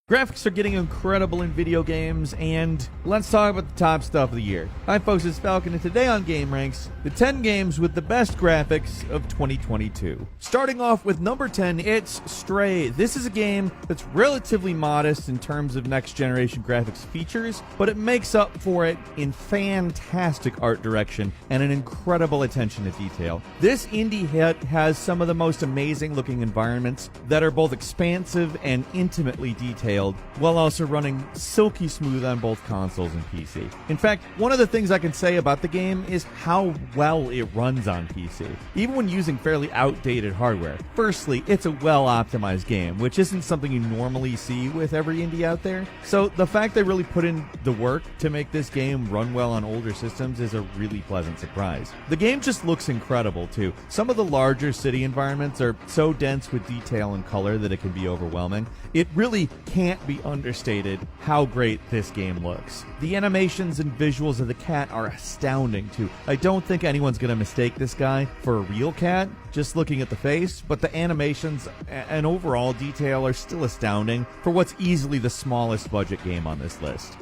Graphics are getting incredible in video games, and let's talk about the top stuff of the year. Hi folks, it's Falcon, and today on Game Ranks, the 10 games with the best graphics of 2022. Starting off with number 10, it's Stray. This is a game that's relatively modest in terms of next generation graphics features, but it makes up for it in fantastic art direction and an incredible attention to detail. This indie hit has some of the most amazing looking environments that are both expansive and intimately detailed, while also running silky smooth on both consoles and PC. In fact, one of the things I can say about the game is how well it runs on PC, even when using fairly outdated hardware. Firstly, it's a well-optimized game, which isn't something you normally see with every indie out there, so the fact they really put in the work to make this game run well on older systems is a really pleasant surprise. The game just looks incredible, too. Some of the larger city environments are so dense with detail and color that it can be overwhelming. It really can't be understated how great this game looks. The animations and visuals of the cat are astounding too. I don't think anyone's going to mistake this guy for a real cat just looking at the face, but the animations and overall detail are still astounding for what's easily the smallest budget game on this list.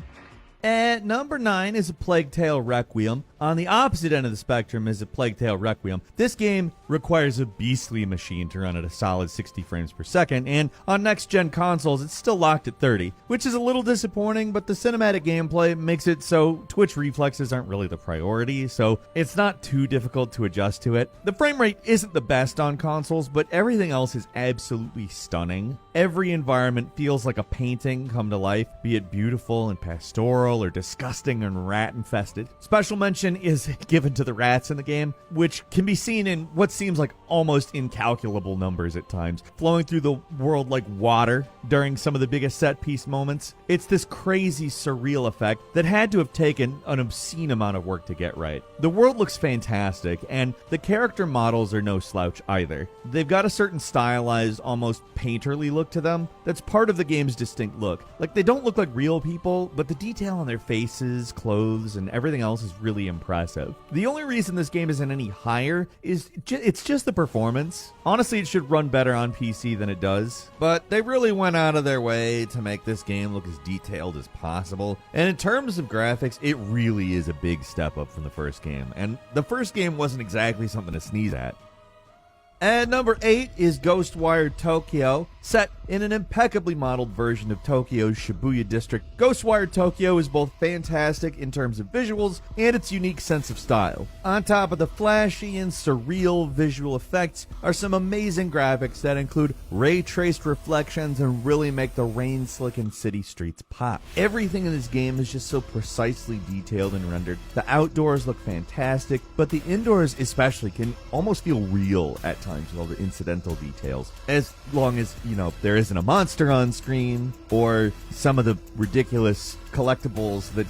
At number 9 is A Plague Tale Requiem. On the opposite end of the spectrum is A Plague Tale Requiem. This game requires a beastly machine to run at a solid 60 frames per second, and on next-gen consoles it's still locked at 30, which is a little disappointing, but the cinematic gameplay makes it so Twitch reflexes aren't really the priority, so it's not too difficult to adjust to it. The frame rate isn't the best on consoles, but everything else is absolutely stunning. Every environment feels like a painting come to life, be it beautiful and pastoral or disgusting and rat-infested. Special mention is given to the rats in the game, which can be seen in what seems like almost incalculable numbers at times, flowing through the world like water during some of the biggest set-piece moments. It's this crazy, surreal effect that had to have taken an obscene amount of work to get right. The world looks fantastic, and the character models are no slouch either. They've got a certain stylized, almost painterly look to them that's part of the game's distinct look. Like, they don't look like real people, but the detail on their faces, clothes, and everything else is really impressive. The only reason this game isn't any higher is it's just the performance. Honestly, it should run better on PC than it does, but they really went out of their way to make this game look as detailed as possible. And in terms of graphics, it really is a big step up from the first game, and the first game wasn't exactly something to sneeze at. At number 8 is Ghostwire Tokyo. Set in an impeccably modeled version of Tokyo's Shibuya district, Ghostwire Tokyo is both fantastic in terms of visuals and its unique sense of style. On top of the flashy and surreal visual effects are some amazing graphics that include ray-traced reflections and really make the rain-slickened city streets pop. Everything in this game is just so precisely detailed and rendered. The outdoors look fantastic, but the indoors especially can almost feel real at times with all the incidental details. As long as, there isn't a monster on screen or some of the ridiculous collectibles that,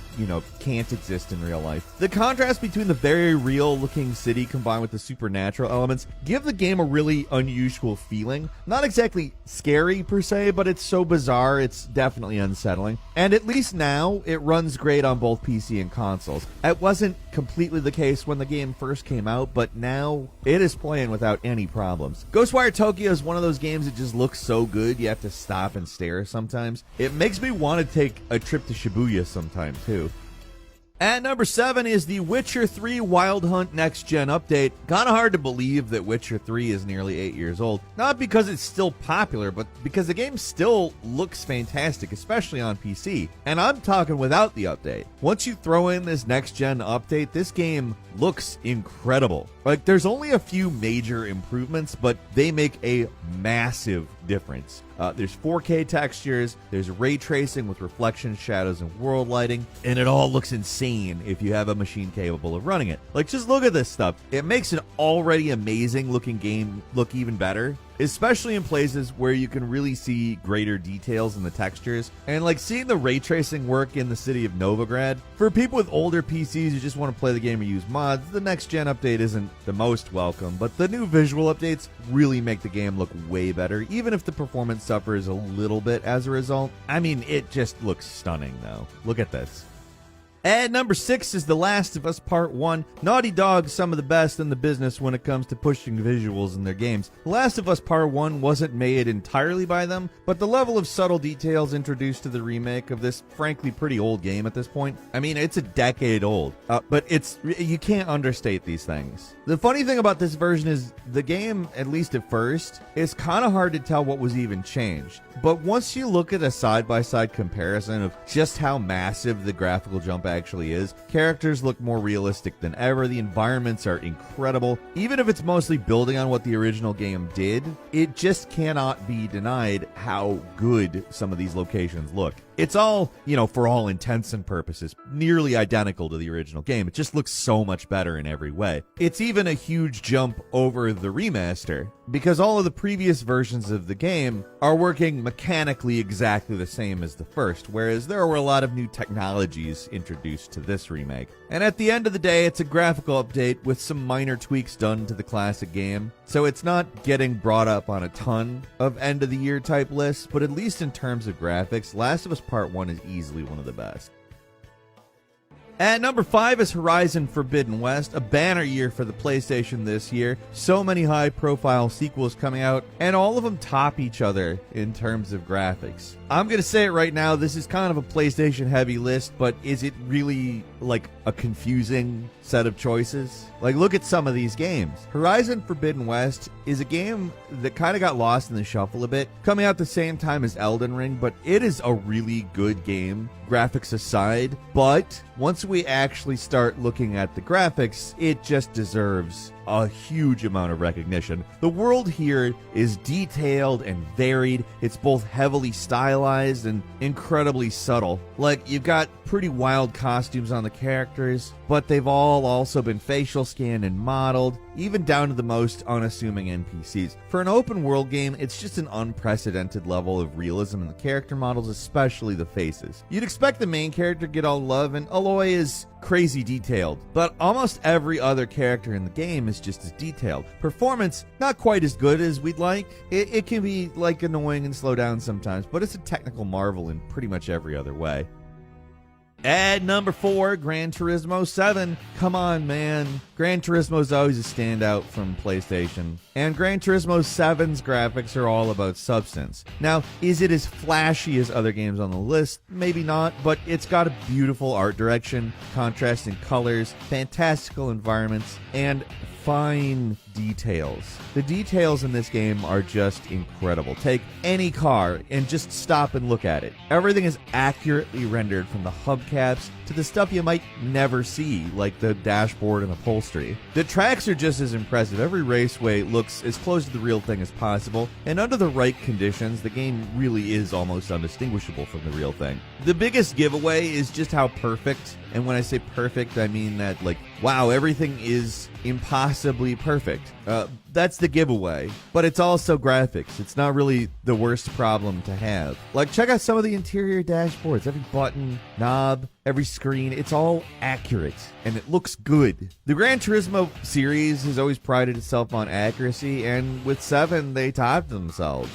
can't exist in real life. The contrast between the very real looking city combined with the supernatural elements give the game a really unusual feeling. Not exactly scary per se, but it's so bizarre it's definitely unsettling. And at least now, it runs great on both PC and consoles. It wasn't completely the case when the game first came out, but now it is playing without any problems. Ghostwire Tokyo is one of those games that just looks so good you have to stop and stare sometimes. It makes me want to take a trip to Shibuya sometime too. At number 7 is The Witcher 3 Wild Hunt Next Gen Update. Kinda hard to believe that Witcher 3 is nearly 8 years old. Not because it's still popular, but because the game still looks fantastic, especially on PC. And I'm talking without the update. Once you throw in this next gen update, this game looks incredible. Like, there's only a few major improvements, but they make a massive difference. There's 4K textures, there's ray tracing with reflections, shadows, and world lighting, and it all looks insane if you have a machine capable of running it. Like, just look at this stuff. It makes an already amazing looking game look even better, especially in places where you can really see greater details in the textures. And like seeing the ray tracing work in the city of Novigrad. For people with older PCs who just want to play the game or use mods, the next gen update isn't the most welcome, but the new visual updates really make the game look way better, even if the performance suffers a little bit as a result. I mean, it just looks stunning though. Look at this. At number 6 is The Last of Us Part 1. Naughty Dog, some of the best in the business when it comes to pushing visuals in their games. The Last of Us Part 1 wasn't made entirely by them, but the level of subtle details introduced to the remake of this frankly pretty old game at this point, I mean, it's a decade old, but you can't understate these things. The funny thing about this version is the game, at least at first, is kind of hard to tell what was even changed. But once you look at a side-by-side comparison of just how massive the graphical jump actually is, characters look more realistic than ever, the environments are incredible. Even if it's mostly building on what the original game did, it just cannot be denied how good some of these locations look. It's all, for all intents and purposes, nearly identical to the original game. It just looks so much better in every way. It's even a huge jump over the remaster, because all of the previous versions of the game are working mechanically exactly the same as the first, whereas there were a lot of new technologies introduced to this remake. And at the end of the day, it's a graphical update with some minor tweaks done to the classic game, so it's not getting brought up on a ton of end-of-the-year type lists, but at least in terms of graphics, Last of Us Part 1 is easily one of the best. At number 5 is Horizon Forbidden West, a banner year for the PlayStation this year. So many high-profile sequels coming out, and all of them top each other in terms of graphics. I'm going to say it right now, this is kind of a PlayStation-heavy list, but is it really, like, a confusing set of choices? Like, look at some of these games. Horizon Forbidden West is a game that kind of got lost in the shuffle a bit, coming out the same time as Elden Ring, but it is a really good game, graphics aside. But once we actually start looking at the graphics, it just deserves a huge amount of recognition. The world here is detailed and varied. It's both heavily stylized and incredibly subtle. Like, you've got pretty wild costumes on the characters, but they've all also been facial scanned and modeled, even down to the most unassuming NPCs. For an open world game, it's just an unprecedented level of realism in the character models, especially the faces. You'd expect the main character to get all love, and Aloy is crazy detailed, but almost every other character in the game is just as detailed. Performance, not quite as good as we'd like. It can be like annoying and slow down sometimes, but it's a technical marvel in pretty much every other way. At number 4, Gran Turismo 7. Come on, man. Gran Turismo is always a standout from PlayStation. And Gran Turismo 7's graphics are all about substance. Now, is it as flashy as other games on the list? Maybe not, but it's got a beautiful art direction, contrasting colors, fantastical environments, and fine details. The details in this game are just incredible. Take any car and just stop and look at it. Everything is accurately rendered, from the hubcaps to the stuff you might never see, like the dashboard and upholstery. The tracks are just as impressive. Every raceway looks as close to the real thing as possible, and under the right conditions, the game really is almost undistinguishable from the real thing. The biggest giveaway is just how perfect, and when I say perfect, I mean that, like, wow, everything is impossibly perfect. That's the giveaway. But it's also graphics. It's not really the worst problem to have. Like, check out some of the interior dashboards. Every button, knob, every screen, it's all accurate, and it looks good. The Gran Turismo series has always prided itself on accuracy, and with 7, they topped themselves.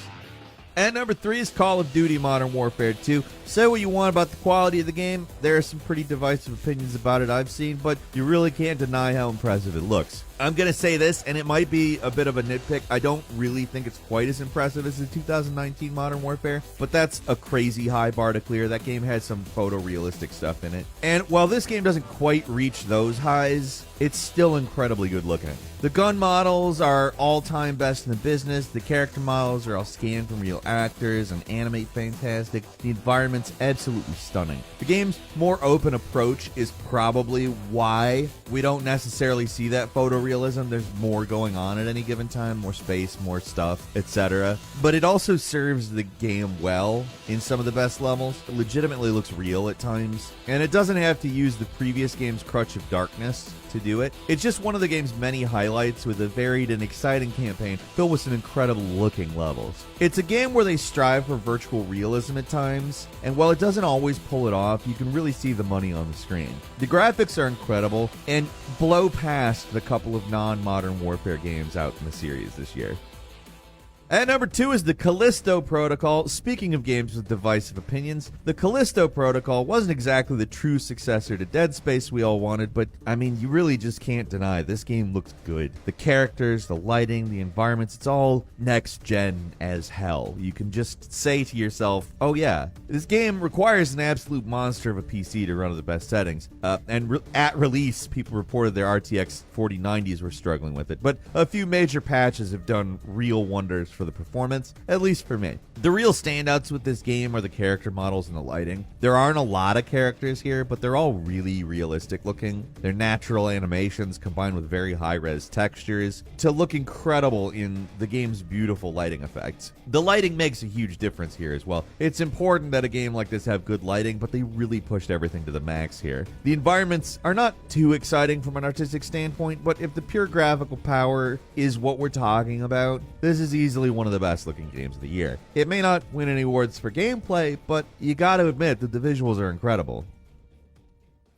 At number 3 is Call of Duty Modern Warfare 2. Say what you want about the quality of the game. There are some pretty divisive opinions about it I've seen, but you really can't deny how impressive it looks. I'm going to say this, and it might be a bit of a nitpick. I don't really think it's quite as impressive as the 2019 Modern Warfare, but that's a crazy high bar to clear. That game has some photorealistic stuff in it. And while this game doesn't quite reach those highs, it's still incredibly good looking. The gun models are all-time best in the business. The character models are all scanned from real actors and animate fantastic. The environment's absolutely stunning. The game's more open approach is probably why we don't necessarily see that photorealism. There's more going on at any given time, more space, more stuff, etc. But it also serves the game well in some of the best levels. It legitimately looks real at times, and it doesn't have to use the previous game's crutch of darkness to do it. It's just one of the game's many highlights, with a varied and exciting campaign filled with some incredible looking levels. It's a game where they strive for virtual realism at times, and while it doesn't always pull it off, you can really see the money on the screen. The graphics are incredible and blow past the couple of non-Modern Warfare games out in the series this year. At number 2 is the Callisto Protocol. Speaking of games with divisive opinions, the Callisto Protocol wasn't exactly the true successor to Dead Space we all wanted, but I mean, you really just can't deny this game looks good. The characters, the lighting, the environments, it's all next gen as hell. You can just say to yourself, oh yeah, this game requires an absolute monster of a PC to run at the best settings. At release, people reported their RTX 4090s were struggling with it, but a few major patches have done real wonders for the performance, at least for me. The real standouts with this game are the character models and the lighting. There aren't a lot of characters here, but they're all really realistic looking. They're natural animations combined with very high-res textures to look incredible in the game's beautiful lighting effects. The lighting makes a huge difference here as well. It's important that a game like this have good lighting, but they really pushed everything to the max here. The environments are not too exciting from an artistic standpoint, but if the pure graphical power is what we're talking about, this is easily one of the best looking games of the year. It may not win any awards for gameplay, but you gotta admit that the visuals are incredible.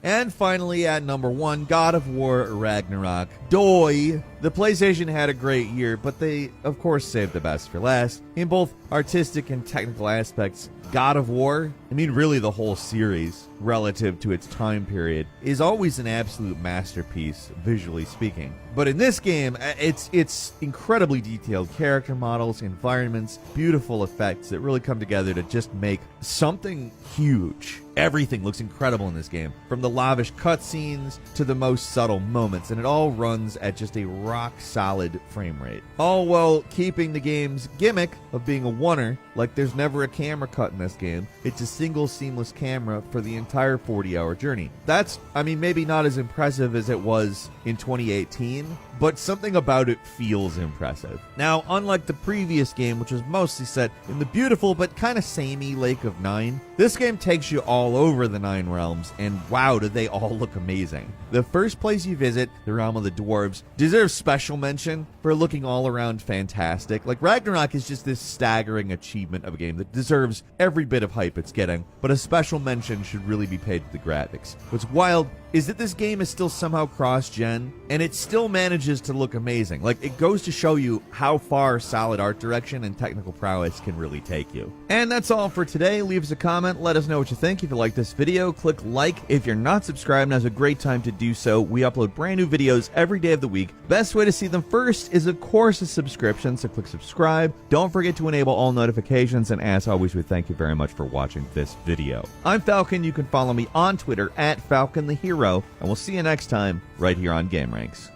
And finally, at number 1, God of War Ragnarok. Doi! The PlayStation had a great year, but they, of course, saved the best for last. In both artistic and technical aspects, God of War, I mean really the whole series, relative to its time period, is always an absolute masterpiece, visually speaking. But in this game, it's incredibly detailed character models, environments, beautiful effects that really come together to just make something huge. Everything looks incredible in this game, from the lavish cutscenes to the most subtle moments, and it all runs at just a rock-solid frame rate. All while keeping the game's gimmick of being a oneer, like there's never a camera cut in this game. It's a single seamless camera for the entire 40-hour journey. That's, I mean, maybe not as impressive as it was in 2018, but something about it feels impressive. Now, unlike the previous game, which was mostly set in the beautiful but kind of samey Lake of Nine, this game takes you all over the Nine Realms, and wow, do they all look amazing. The first place you visit, the Realm of the Dwarves, deserves special mention for looking all around fantastic. Like, Ragnarok is just this staggering achievement of a game that deserves every bit of hype it's getting, but a special mention should really be paid to the graphics. What's wild is that this game is still somehow cross-gen, and it still manages to look amazing. Like, it goes to show you how far solid art direction and technical prowess can really take you. And that's all for today. Leave us a comment, let us know what you think. If you like this video, click like. If you're not subscribed, now's a great time to do so. We upload brand new videos every day of the week. Best way to see them first is, of course, a subscription, so click subscribe. Don't forget to enable all notifications, and as always, we thank you very much for watching this video. I'm Falcon. You can follow me on Twitter at Falcon the Hero, and we'll see you next time right here on GameRanks.